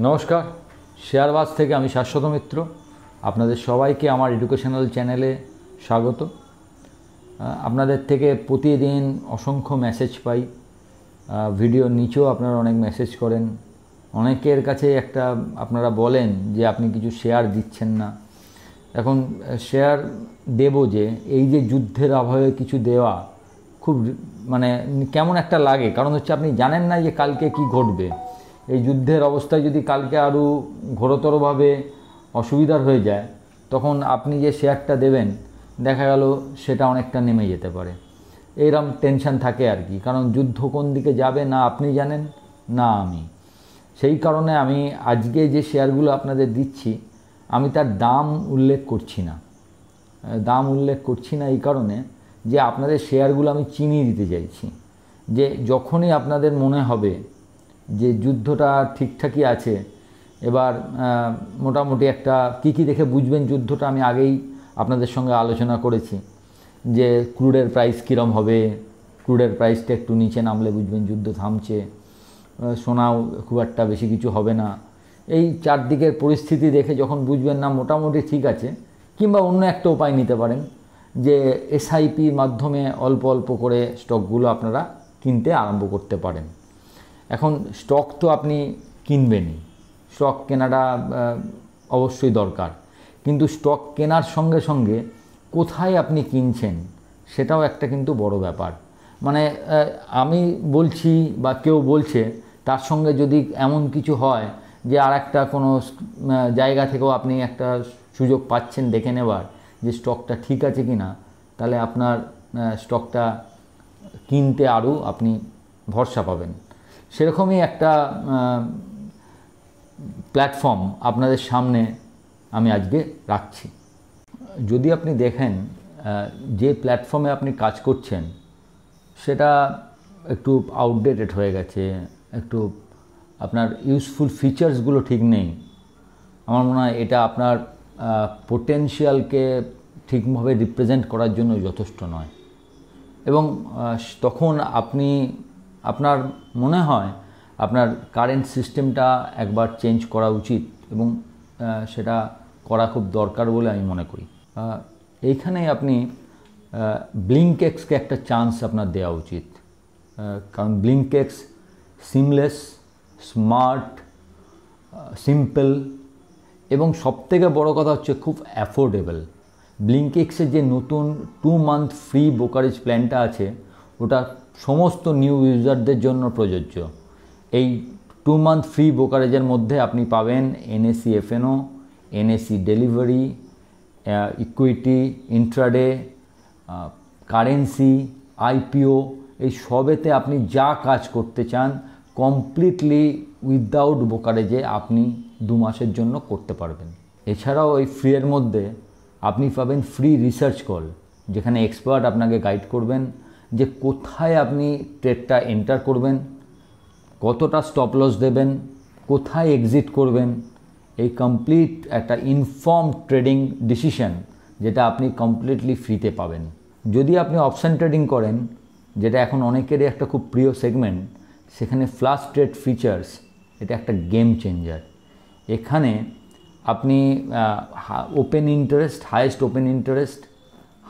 নমস্কার, শেয়ারবাজ থেকে আমি শাশ্বত মিত্র। আপনাদের সবাইকে আমার এডুকেশনাল চ্যানেলে স্বাগত। আপনাদের থেকে প্রতিদিন অসংখ্য মেসেজ পাই, ভিডিওর নিচেও আপনারা অনেক মেসেজ করেন। অনেকের কাছে আপনারা বলেন যে আপনি কিছু শেয়ার দিচ্ছেন না। এখন শেয়ার দেব যে এই যে যুদ্ধের আবহে কিছু দেওয়া খুব কেমন একটা লাগে, কারণ হচ্ছে আপনি জানেন না যে কালকে কি ঘটবে। এই যুদ্ধের অবস্থায় যদি কালকে আরও ঘোরতরভাবে অসুবিধার হয়ে যায়, তখন আপনি যে শেয়ারটা দেবেন দেখা গেল সেটা অনেকটা নেমে যেতে পারে। এইরকম টেনশন থাকে আর কি, কারণ যুদ্ধ কোন দিকে যাবে না আপনি জানেন না আমি। সেই কারণে আমি আজকে যে শেয়ারগুলো আপনাদের দিচ্ছি আমি তার দাম উল্লেখ করছি না। এই কারণে যে আপনাদের শেয়ারগুলো আমি চিনিয়ে দিতে চাইছি, যে যখনই আপনাদের মনে হবে যে যুদ্ধটা ঠিকঠাকই আছে, এবার মোটামুটি একটা কী দেখে বুঝবেন যুদ্ধটা আমি আগেই আপনাদের সঙ্গে আলোচনা করেছি, যে ক্রুডের প্রাইস কীরকম হবে। ক্রুডের প্রাইসটা একটু নিচে নামলে বুঝবেন যুদ্ধ থামছে। সোনাও খুব একটা বেশি কিছু হবে না। এই চারদিকের পরিস্থিতি দেখে যখন বুঝবেন না মোটামুটি ঠিক আছে, কিংবা অন্য একটা উপায় নিতে পারেন যে এসআইপির মাধ্যমে অল্প অল্প করে স্টকগুলো আপনারা কিনতে আরম্ভ করতে পারেন। এখন স্টক তো আপনি কিনবেনই, স্টক কেনাটা অবশ্যই দরকার, কিন্তু স্টক কেনার সঙ্গে সঙ্গে কোথায় আপনি কিনছেন সেটাও একটা কিন্তু বড় ব্যাপার। আমি বলছি বা কেউ বলছে, তার সঙ্গে যদি এমন কিছু হয় যে আর একটা কোনো জায়গা থেকেও আপনি একটা সুযোগ পাচ্ছেন দেখে নেবার যে স্টকটা ঠিক আছে কি না, তাহলে আপনার স্টকটা কিনতে আরও আপনি ভরসা পাবেন। সেরকমই একটা প্ল্যাটফর্ম আপনাদের সামনে আমি আজকে রাখছি। যদি আপনি দেখেন যে প্ল্যাটফর্মে আপনি কাজ করছেন সেটা একটু আউটডেটেড হয়ে গেছে, একটু আপনার ইউজফুল ফিচার্সগুলো ঠিক নেই, আমার মনে হয় এটা আপনার পোটেনশিয়ালকে ঠিকভাবে রিপ্রেজেন্ট করার জন্য যথেষ্ট নয়। এবং তখন আপনার মনে হয় আপনার কারেন্ট সিস্টেমটা একবার চেঞ্জ করা উচিত, এবং সেটা করা খুব দরকার বলে আমি মনে করি। এইখানেই আপনি ব্লিঙ্কএক্সকে একটা চান্স আপনার দেওয়া উচিত, কারণ ব্লিঙ্কএক্স সিমলেস, স্মার্ট, সিম্পল এবং সবথেকে বড় কথা হচ্ছে খুব অ্যাফোর্ডেবল। ব্লিঙ্কএক্সের যে নতুন 2 মান্থ ফ্রি ব্রোকারেজ প্ল্যানটা আছে ওটা সমস্ত নিউ ইউজারদের জন্য প্রযোজ্য। এই 2 মান্থ ফ্রি ব্রোকারেজের মধ্যে আপনি পাবেন NAC F&O, NAC delivery, equity, intraday, currency, IPO, এই সবেতে আপনি যা কাজ করতে চান কমপ্লিটলি উইদাউট ব্রোকারেজে আপনি 2 মাসের জন্য করতে পারবেন। এছাড়াও এই ফ্রিয়ের মধ্যে আপনি পাবেন ফ্রি রিসার্চ কল, যেখানে এক্সপার্ট আপনাকে গাইড করবেন যে কোথায় আপনি ট্রেডটা এন্টার করবেন, কতটা স্টপ লস দেবেন, কোথায় এক্সিট করবেন। এই কমপ্লিট একটা ইনফর্ম ট্রেডিং ডিসিশন যেটা আপনি কমপ্লিটলি ফ্রিতে পাবেন। যদি আপনি অপশান ট্রেডিং করেন, যেটা এখন অনেকেরই একটা খুব প্রিয় সেগমেন্ট, সেখানে ফ্ল্যাশ ট্রেড ফিচার্স এটা একটা গেম চেঞ্জার। এখানে আপনি open interest, highest open interest,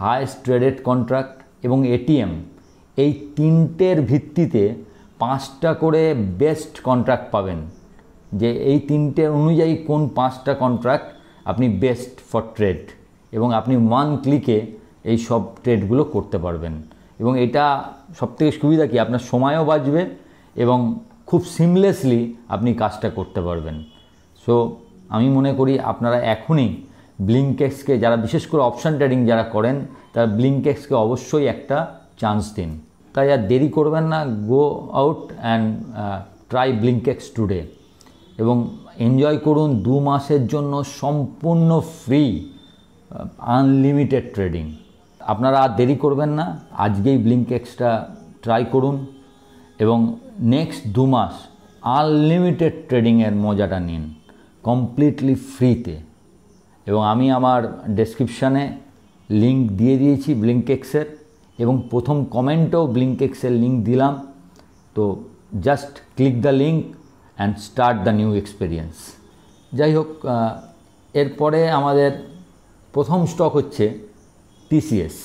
highest traded contract এবং এটিএম, এই তিনটের ভিত্তিতে 5টা করে বেস্ট কন্ট্রাক্ট পাবেন, যে এই তিনটের অনুযায়ী কোন 5টা কন্ট্রাক্ট আপনি বেস্ট ফর ট্রেড, এবং আপনি 1 ক্লিকে এই সব ট্রেডগুলো করতে পারবেন। এবং এটা সবথেকে সুবিধা কি, আপনার সময়ও বাঁচবে এবং খুব সিমলেসলি আপনি কাজটা করতে পারবেন। সো আমি মনে করি আপনারা এখনই ব্লিঙ্কএক্সকে, যারা বিশেষ করে অপশান ট্রেডিং যারা করেন, তারা ব্লিঙ্কএক্সকে অবশ্যই একটা চান্স দিন। তাই আর দেরি করবেন না, go out and try BlinkX today এবং এনজয় করুন 2 মাসের জন্য সম্পূর্ণ ফ্রি আনলিমিটেড ট্রেডিং। আপনারা আর দেরি করবেন না, আজকেই ব্লিঙ্কএক্সটা ট্রাই করুন এবং নেক্সট 2 মাস আনলিমিটেড ট্রেডিংয়ের মজাটা নিন কমপ্লিটলি ফ্রিতে। এবং আমি আমার ডেসক্রিপশানে লিঙ্ক দিয়ে দিয়েছি ব্লিঙ্কএক্সের, এবং প্রথম কমেন্টেও ব্লিঙ্কএক্সের লিঙ্ক দিলাম। তো just click the link and start the new experience. যাই হোক, এরপরে আমাদের প্রথম স্টক হচ্ছে টিসিএস।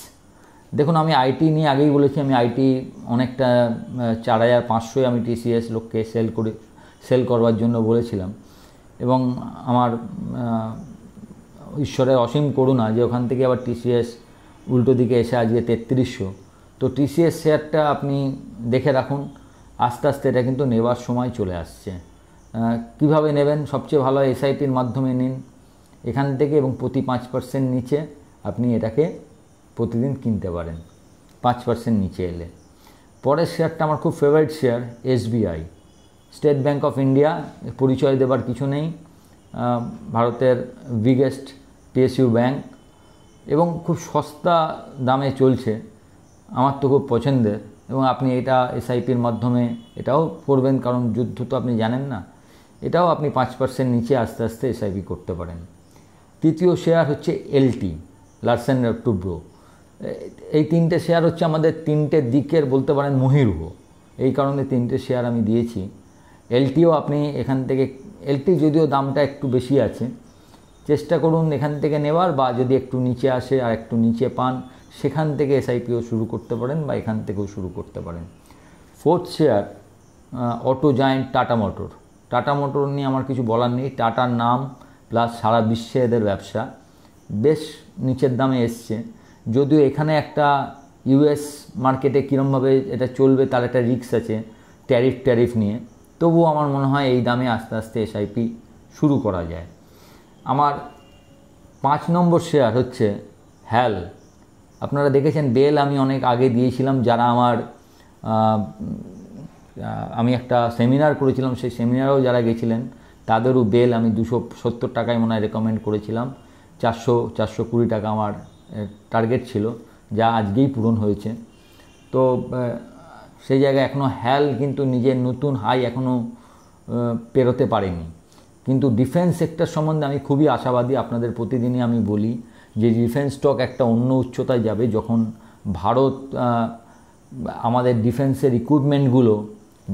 দেখুন, আমি আইটি নিয়ে আগেই বলেছি, আমি আইটি অনেকটা 4500 আমি টিসিএস লোককে সেল করবার জন্য বলেছিলাম, এবং আমার ঈশ্বরের অসীম করুণা যে ওখান থেকে আবার টিসিএস উল্টো দিকে এসে আজকে 3300। তো টিসিএস শেয়ারটা আপনি দেখে রাখুন, আস্তে আস্তে এটা কিন্তু নেবার সময় চলে আসছে। কিভাবে নেবেন? সবচেয়ে ভালো এসআইপির মাধ্যমে নিন এখান থেকে, এবং প্রতি 5% নিচে আপনি এটাকে প্রতিদিন কিনতে পারেন, 5% নিচে এলে। পরের শেয়ারটা আমার খুব favourite share, SBI, state bank of India. পরিচয় দেবার কিছু নেই, ভারতের বিগেস্ট পিএসইউ ব্যাঙ্ক, এবং খুব সস্তা দামে চলছে, আমার তো খুব পছন্দের। এবং আপনি এটা এসআইপির মাধ্যমে এটাও করবেন, কারণ যুদ্ধ তো আপনি জানেন না, এটাও আপনি 5% নিচে আস্তে আস্তে এসআইপি করতে পারেন। তৃতীয় শেয়ার হচ্ছে এলটি, লার্সেন টুব্রো। এই তিনটে শেয়ার হচ্ছে আমাদের তিনটে দিকের বলতে পারেন মহিরুহ, এই কারণে তিনটে শেয়ার আমি দিয়েছি। এলটিও আপনি এখান থেকে, এলটি যদিও দামটা একটু বেশি আছে, চেষ্টা করুন এখান থেকে নেওয়ার, বা যদি একটু নিচে আসে আর একটু নিচে পান সেখান থেকে এসআইপিও শুরু করতে পারেন, বা এখান থেকেও শুরু করতে পারেন। Fourth share auto giant tata motor. Tata motor নিয়ে আমার কিছু বলার নেই, টাটার নাম প্লাস সারা বিশ্বে এদের ব্যবসা, বেশ নিচের দামে এসছে। যদিও এখানে একটা ইউএস মার্কেটে কীরমভাবে এটা চলবে তার একটা রিস্ক আছে ট্যারিফ নিয়ে, তবুও আমার মনে হয় এই দামে আস্তে আস্তে এসআইপি শুরু করা যায়। আমার 5 নম্বর শেয়ার হচ্ছে হ্যাল। আপনারা দেখেছেন বেল আমি অনেক আগে দিয়েছিলাম, যারা আমি একটা সেমিনার করেছিলাম, সেই সেমিনারেও যারা গেছিলেন তাদেরও বেল আমি 270 টাকায় মনে হয় রেকমেন্ড করেছিলাম। 420 টাকা আমার টার্গেট ছিল, যা আজকেই পূরণ হয়েছে। তো সেই জায়গায় এখনও হ্যাল কিন্তু নিজের নতুন হাই এখনও পেরোতে পারেনি। কিন্তু ডিফেন্স সেক্টর সম্বন্ধে আমি খুবই আশাবাদী। আপনাদের প্রতিদিনই আমি বলি যে ডিফেন্স স্টক একটা অন্য উচ্চতায় যাবে যখন ভারত আমাদের ডিফেন্সের ইকুইপমেন্টগুলো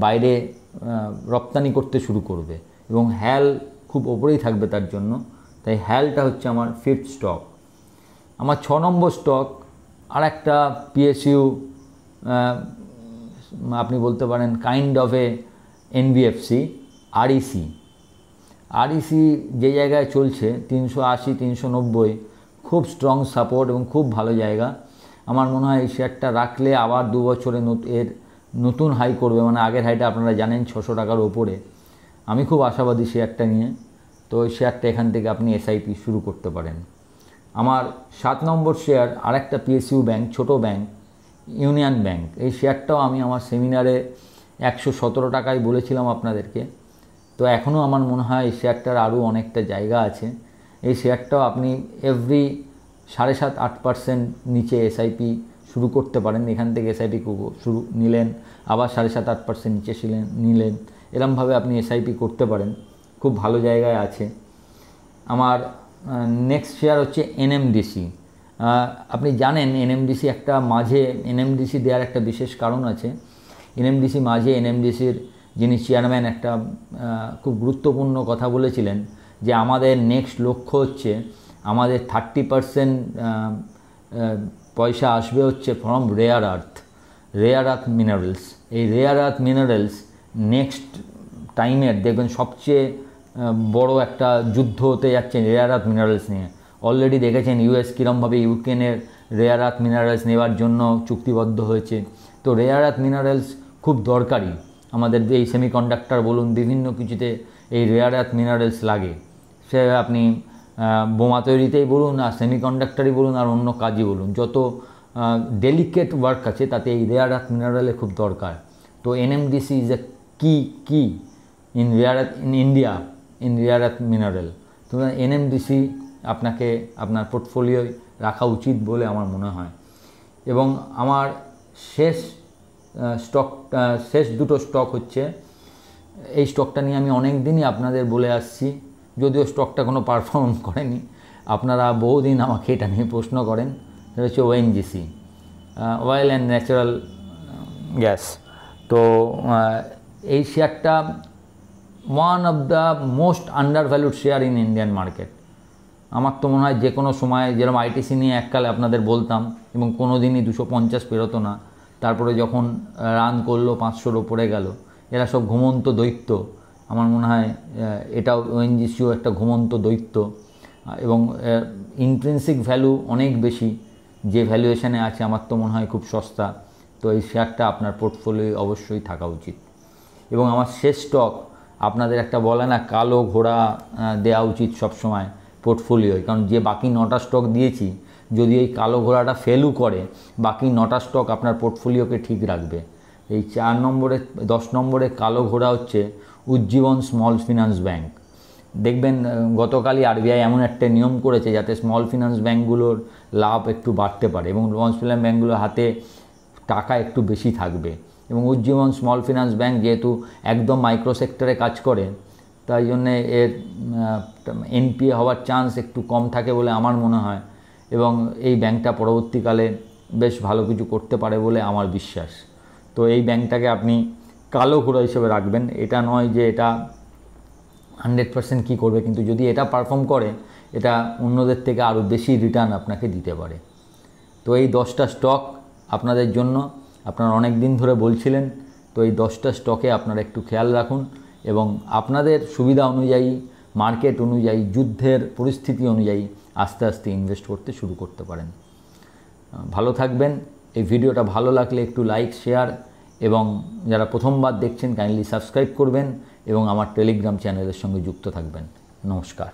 বাইরে রপ্তানি করতে শুরু করবে, এবং হ্যাল খুব ওপরেই থাকবে তার জন্য। তাই হ্যালটা হচ্ছে আমার 5th স্টক। আমার 6 নম্বর স্টক আর একটা পিএসইউ, আপনি বলতে পারেন kind of A NBFC, REC. REC যে জায়গায় চলছে 380 390, খুব স্ট্রং সাপোর্ট এবং খুব ভালো জায়গা। আমার মনে হয় এই শেয়ারটা রাখলে আবার 2 বছরে এর নতুন হাই করবে, মানে আগের হাইটা আপনারা জানেন 600 টাকার ওপরে। আমি খুব আশাবাদী শেয়ারটা নিয়ে, তো ওই শেয়ারটা এখান থেকে আপনি এসআইপি শুরু করতে পারেন। আমার 7 নম্বর শেয়ার আরেকটা পিএসইউ ব্যাঙ্ক, ছোট ব্যাঙ্ক, ইউনিয়ন ব্যাঙ্ক। এই শেয়ারটাও আমি আমার সেমিনারে 117 টাকায় বলেছিলাম আপনাদেরকে। তো এখনও আমার মনে হয় এই শেয়ারটার আরও অনেকটা জায়গা আছে। এই শেয়ারটাও আপনি এভরি 7.5-8% নিচে এসআইপি শুরু করতে পারেন। এখান থেকে এসআইপি শুরু নিলেন, আবার 7.5-8% নিচে নিলেন, এরমভাবে আপনি এসআইপি করতে পারেন, খুব ভালো জায়গায় আছে। আমার নেক্সট শেয়ার হচ্ছে এনএমডিসি। আপনি জানেন এনএমডিসি একটা মাঝে, এনএমডিসি দেওয়ার একটা বিশেষ কারণ আছে। এনএমডিসি মাঝে, এনএমডিসির যিনি চেয়ারম্যান একটা খুব গুরুত্বপূর্ণ কথা বলেছিলেন যে আমাদের নেক্সট লক্ষ্য হচ্ছে আমাদের 30% পয়সা আসবে হচ্ছে ফ্রম রেয়ার আর্থ মিনারেলস। এই রেয়ার আর্থ মিনারেলস নেক্সট টাইমের দেখবেন সবচেয়ে বড় একটা যুদ্ধ হতে যাচ্ছে রেয়ার আর্থ মিনারেলস নিয়ে। অলরেডি দেখেছেন ইউএস কীরমভাবে ইউক্রেনের রেয়ার আর্থ মিনারেলস নেওয়ার জন্য চুক্তিবদ্ধ হয়েছে। তো রেয়ার আর্থ মিনারেলস খুব দরকারি আমাদের, এই সেমিকন্ডাক্টর বলুন, বিভিন্ন কিছুতে এই রেয়ার আর্থ মিনারেলস লাগে। সে আপনি বোমা তৈরিতেই বলুন, আর সেমিকন্ডাক্টরই বলুন, আর অন্য কাজই বলুন, যত ডেলিকেট ওয়ার্ক আছে তাতে এই রেয়ার আর্থ মিনারেলের খুব দরকার। তো এনএমডিসি ইজ এ কি in India in rare earth mineral. তো এনএমডিসি আপনাকে আপনার পোর্টফোলিওয় রাখা উচিত বলে আমার মনে হয়। এবং আমার শেষ দুটো স্টক হচ্ছে, এই স্টকটা নিয়ে আমি অনেক দিনই আপনাদের বলে আসছি, যদিও স্টকটা কোনো পারফর্ম করেনি। আপনারা বহুদিন আমাকে এটা নিয়ে প্রশ্ন করেন। সেটা হচ্ছে ONGC, oil and natural gas. তো এই শেয়ারটা one of the most under valued share in Indian market. আমার তো মনে হয় যে কোনো সময়, যেরকম আইটিসি নিয়ে এককালে আপনাদের বলতাম এবং কোনো দিনই 250 পেরোতো না, তারপরে যখন রান করলো 500-র ওপরে গেল, এরা সব ঘুমন্ত দৈত্য। আমার মনে হয় এটাও ওএনজিসিও একটা ঘুমন্ত দৈত্য এবং ইন্ট্রিনসিক ভ্যালু অনেক বেশি, যে ভ্যালুয়েশনে আছে আমার তো মনে হয় খুব সস্তা। তো এই শেয়ারটা আপনার পোর্টফোলিও অবশ্যই থাকা উচিত। এবং আমার শেষ স্টক, আপনাদের একটা বলে না কালো ঘোড়া দেওয়া উচিত সবসময় পোর্টফোলিওয়, কারণ যে বাকি 9টা স্টক দিয়েছি, যদি এই কালো ঘোড়াটা ফেলও করে, বাকি 9টা স্টক আপনার পোর্টফোলিওকে ঠিক রাখবে। এই 4 নম্বরে 10 নম্বরে কালো ঘোড়া হচ্ছে উজ্জীবন স্মল ফিনান্স ব্যাঙ্ক। দেখবেন গতকালই আরবিআই এমন একটা নিয়ম করেছে যাতে স্মল ফিনান্স ব্যাঙ্কগুলোর লাভ একটু বাড়তে পারে এবং স্মল ফিনান্স ব্যাঙ্কগুলোর হাতে টাকা একটু বেশি থাকবে। এবং উজ্জীবন স্মল ফিনান্স ব্যাঙ্ক যেহেতু একদম মাইক্রো সেক্টরে কাজ করে, তাই জন্যে এর এনপিএ হওয়ার চান্স একটু কম থাকে বলে আমার মনে হয়, এবং এই ব্যাঙ্কটা পরবর্তীকালে বেশ ভালো কিছু করতে পারে বলে আমার বিশ্বাস। তো এই ব্যাঙ্কটাকে আপনি কালো ঘোড়া হিসেবে রাখবেন। এটা নয় যে এটা 100% কী করবে, কিন্তু যদি এটা পারফর্ম করে, এটা অন্যদের থেকে আরও বেশি রিটার্ন আপনাকে দিতে পারে। তো এই 10টা স্টক আপনাদের জন্য, আপনারা অনেক দিন ধরে বলছিলেন, তো এই 10টা স্টকে আপনারা একটু খেয়াল রাখুন এবং আপনাদের সুবিধা অনুযায়ী, মার্কেট অনুযায়ী, যুদ্ধের পরিস্থিতি অনুযায়ী আস্তে আস্তে ইনভেস্ট করতে শুরু করতে পারেন। ভালো থাকবেন। এই ভিডিওটা ভালো লাগলে একটু লাইক, শেয়ার এবং যারা প্রথমবার দেখছেন কাইন্ডলি সাবস্ক্রাইব করবেন এবং আমার টেলিগ্রাম চ্যানেলের সঙ্গে যুক্ত থাকবেন। নমস্কার।